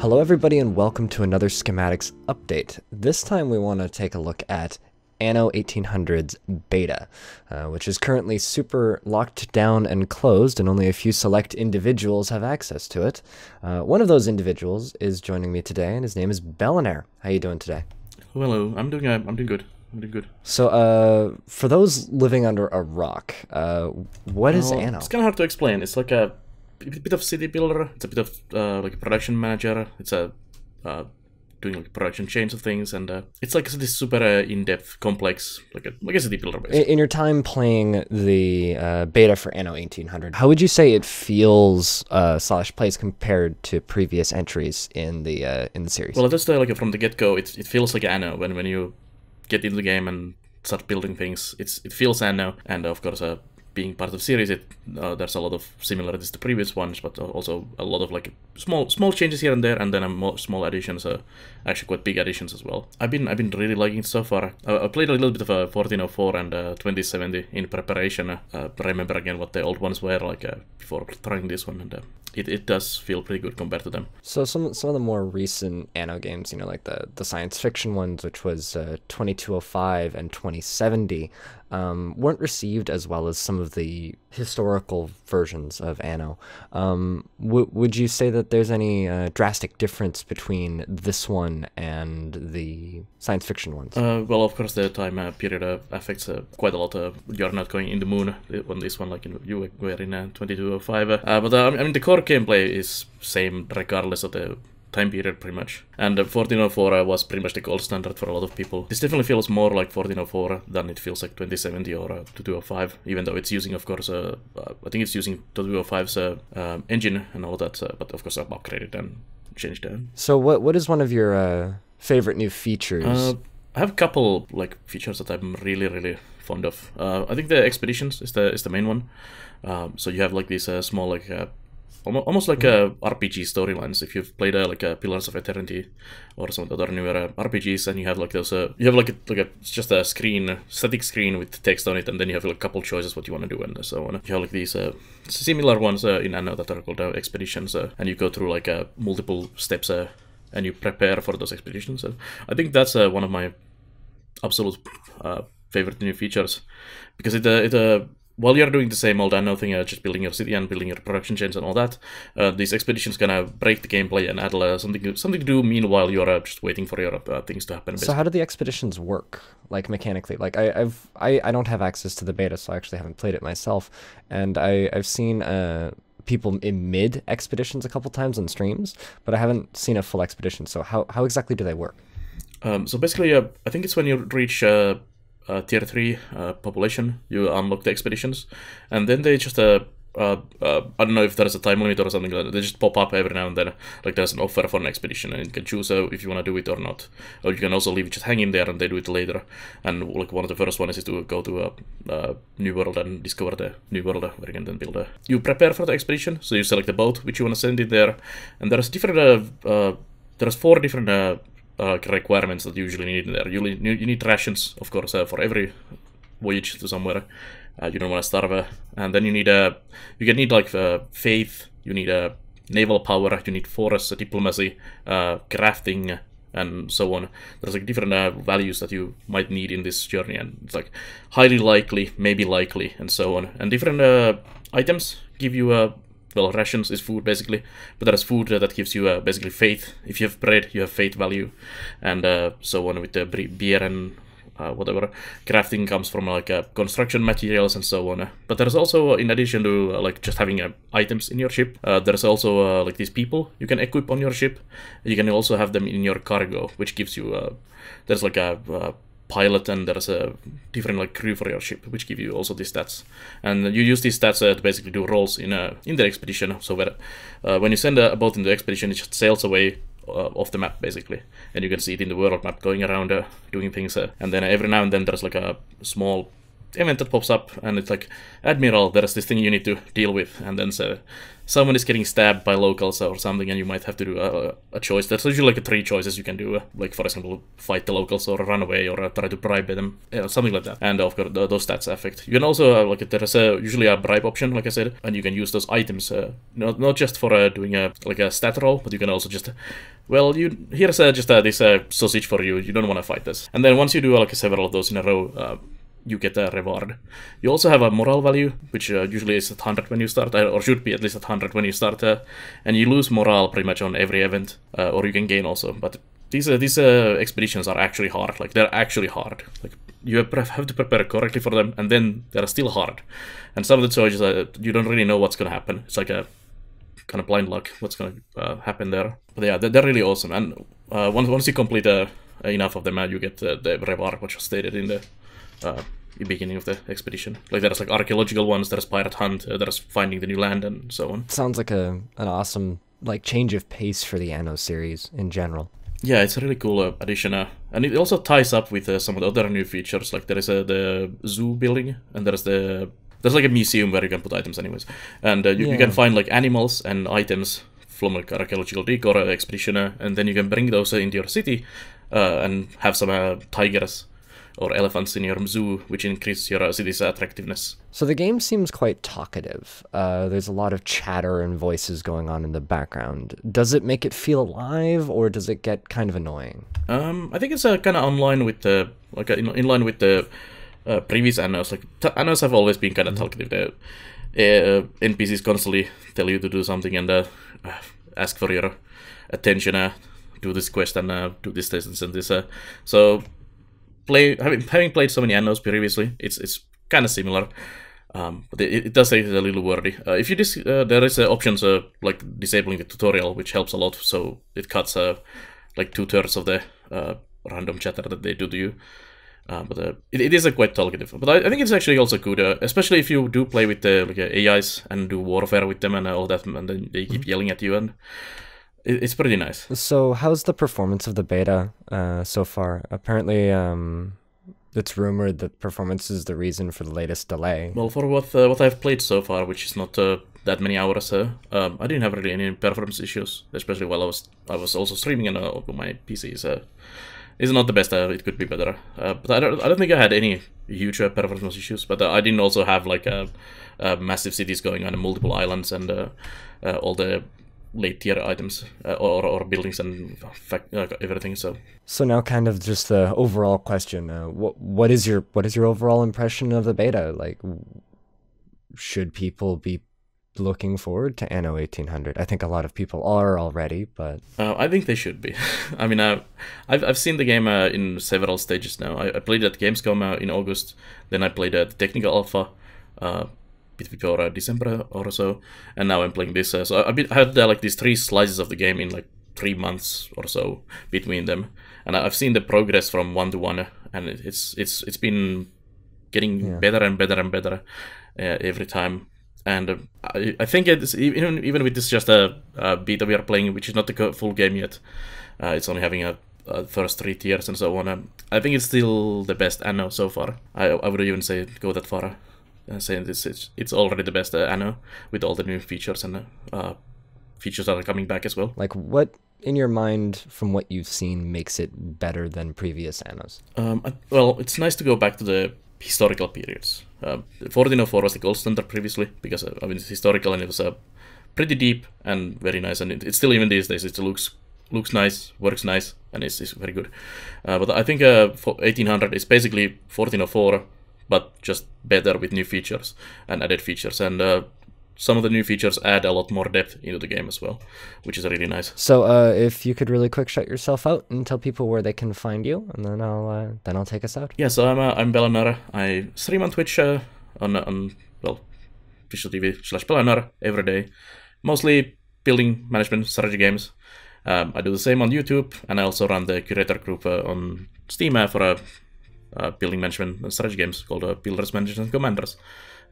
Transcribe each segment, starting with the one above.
Hello everybody and welcome to another Schematics update. This time we want to take a look at Anno 1800's beta, which is currently super locked down and closed, and only a few select individuals have access to it. One of those individuals is joining me today, and his name is Bellinaire. How you doing today? Hello, I'm doing good. I'm doing good. So, for those living under a rock, what is Anno? It's kind of hard to explain. It's like a bit of city builder. It's a bit of like a production manager. It's a doing like production chains of things, and it's like this super in-depth, complex, like a city builder. Basically. In your time playing the beta for Anno 1800, how would you say it feels / plays compared to previous entries in the series? Well, just like from the get-go, it feels like Anno when you get into the game and start building things. It feels Anno, and of course, being part of the series, there's a lot of similarities to previous ones, but also a lot of like small changes here and there, and then small additions, actually quite big additions as well. I've been really liking it so far. I played a little bit of 1404 and 2070 in preparation. Remember again what the old ones were like before trying this one, and it does feel pretty good compared to them. So some of the more recent Anno games, you know, like the science fiction ones, which was 2205 and 2070, weren't received as well as some of the historical versions of Anno. Would you say that there's any drastic difference between this one and the science fiction ones? Well, of course, the time period affects quite a lot. You're not going in the moon on this one like you were in 2205. But I mean, the core gameplay is same regardless of the time period, pretty much. And 1404 was pretty much the gold standard for a lot of people. This definitely feels more like 1404 than it feels like 2070 or 2205, even though it's using, of course, I think it's using 2205's engine and all that, but of course I've upgraded and changed it. So what is one of your favorite new features? I have a couple like features that I'm really fond of. I think the expeditions is the main one. So you have like these small like almost like RPG storylines. If you've played like Pillars of Eternity or some of the other newer RPGs, and you have like those, you have like it's just a static screen with text on it, and then you have like a couple choices what you want to do and so on. You have like these similar ones in Anno that are called expeditions, and you go through like multiple steps, and you prepare for those expeditions. I think that's one of my absolute favorite new features, because it while you're doing the same old Anno thing, just building your city and building your production chains and all that, these expeditions gonna break the gameplay and add something to do meanwhile you're just waiting for your things to happen. Basically. So how do the expeditions work, like mechanically? Like I don't have access to the beta, so I actually haven't played it myself, and I've seen people in mid expeditions a couple times on streams, but I haven't seen a full expedition. So how exactly do they work? So basically, I think it's when you reach tier 3 population, you unlock the expeditions, and then they just I don't know if there's a time limit or something like that. They just pop up every now and then, like there's an offer for an expedition, and you can choose if you want to do it or not, or you can also leave it just hanging there and they do it later. And like one of the first ones is to go to a new world and discover the new world where you can then build you prepare for the expedition, so you select the boat which you want to send it there, and there's different there's 4 different requirements that you usually need in there. You need rations, of course, for every voyage to somewhere. You don't want to starve, and then you need need like faith. You need naval power. You need force, diplomacy, crafting, and so on. There's like different values that you might need in this journey, and it's like highly likely, maybe likely, and so on. And different items give you well, rations is food basically, but there's food that gives you basically faith. If you have bread, you have faith value, and so on with the beer and whatever. Crafting comes from like construction materials and so on. But there's also, in addition to like just having items in your ship, there's also like these people you can equip on your ship. You can also have them in your cargo, which gives you there's like a pilot, and there's a different like crew for your ship, which give you also these stats, and you use these stats to basically do roles in the expedition. So when you send a boat in the expedition, it just sails away off the map basically, and you can see it in the world map going around doing things, and then every now and then there's like a small event that pops up, and it's like, Admiral, there's this thing you need to deal with, and then someone is getting stabbed by locals or something, and you might have to do a choice. There's usually like 3 choices you can do, like for example, fight the locals or run away or try to bribe them, something like that. And of course, those stats affect. You can also like there's usually a bribe option, like I said, and you can use those items not just for doing a stat roll, but you can also just well, here's just this sausage for you. You don't want to fight this, and then once you do like several of those in a row. You get a reward. You also have a moral value, which usually is at 100 when you start, or should be at least at 100 when you start, and you lose morale pretty much on every event, or you can gain also. But these expeditions are actually hard. Like, they're actually hard. Like, you have to prepare correctly for them, and then they're still hard. And some of the choices, you don't really know what's going to happen. It's like a kind of blind luck what's going to happen there. But yeah, they're really awesome. And once you complete enough of them, you get the reward, which was stated in the beginning of the expedition. Like, there's like archaeological ones, there's pirate hunt, there's finding the new land, and so on. Sounds like an awesome like change of pace for the Anno series in general. Yeah, it's a really cool addition, and it also ties up with some of the other new features. Like, there is the zoo building, and there's like a museum where you can put items anyways, and you can find like animals and items from like archaeological dig or expedition, and then you can bring those into your city and have some tigers or elephants in your zoo, which increases your city's attractiveness. So the game seems quite talkative. There's a lot of chatter and voices going on in the background. Does it make it feel alive, or does it get kind of annoying? I think it's kind of in line with the previous Annos. Like, Annos have always been kind of talkative. The NPCs constantly tell you to do something and ask for your attention. Do this quest and do this and this. So. Having played so many Annos previously, it's kind of similar, but it does take a little wordy. If you there is options like disabling the tutorial, which helps a lot, so it cuts like 2/3 of the random chatter that they do to you. But it is quite talkative. But I think it's actually also good, especially if you do play with the AIs and do warfare with them and all that, and then they keep yelling at you, and it's pretty nice. So how's the performance of the beta so far? Apparently, it's rumored that performance is the reason for the latest delay. Well, for what I've played so far, which is not that many hours, I didn't have really any performance issues, especially while I was also streaming on my PC. It's not the best. It could be better. But I don't think I had any huge performance issues. But I didn't also have like massive cities going on, multiple islands, and all the late tier items or buildings and everything. So now, kind of just the overall question: what is your overall impression of the beta? Like, should people be looking forward to Anno 1800? I think a lot of people are already, but I think they should be. I mean, I've seen the game in several stages now. I played at Gamescom in August, then I played at the technical alpha before December or so, and now I'm playing this. So I had like these 3 slices of the game in like 3 months or so between them, and I've seen the progress from 1 to 1, and it's been getting better and better and better every time. And I think it's even with this just a beta we are playing, which is not the full game yet. It's only having a first 3 tiers and so on. I think it's still the best Anno so far. I would even say go that far, saying it's already the best Anno with all the new features and features that are coming back as well. Like, what in your mind, from what you've seen, makes it better than previous Annos? Well, it's nice to go back to the historical periods. 1404 was the gold standard previously, because I mean, it's historical and it was pretty deep and very nice, and it's still, even these days, it looks nice, works nice, and it's very good. But I think 1800 is basically 1404, but just better with new features and added features, and some of the new features add a lot more depth into the game as well, which is really nice. So if you could really quick shut yourself out and tell people where they can find you, and then I'll take us out. Yeah, so I'm Belanar. I stream on Twitch on Official TV/Belanar every day, mostly building, management, strategy games. I do the same on YouTube, and I also run the curator group on Steam for building, management, and strategy games called Builders, Managers, and Commanders.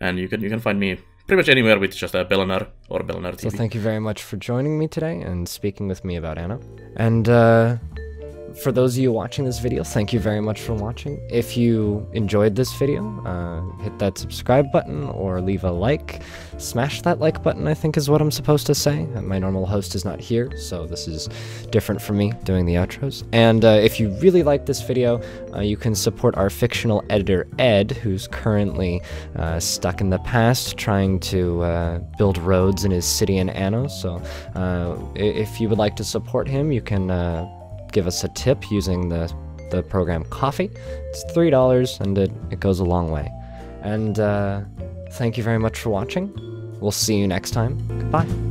And you can find me pretty much anywhere with just Belanar or Belanar TV. So thank you very much for joining me today and speaking with me about Anno. And For those of you watching this video, thank you very much for watching. If you enjoyed this video, hit that subscribe button or leave a like. Smash that like button, I think is what I'm supposed to say. My normal host is not here, so this is different from me doing the outros. And if you really like this video, you can support our fictional editor, Ed, who's currently stuck in the past trying to build roads in his city in Anno. So if you would like to support him, you can give us a tip using the program Coffee. It's $3 and it goes a long way. And thank you very much for watching. We'll see you next time. Goodbye.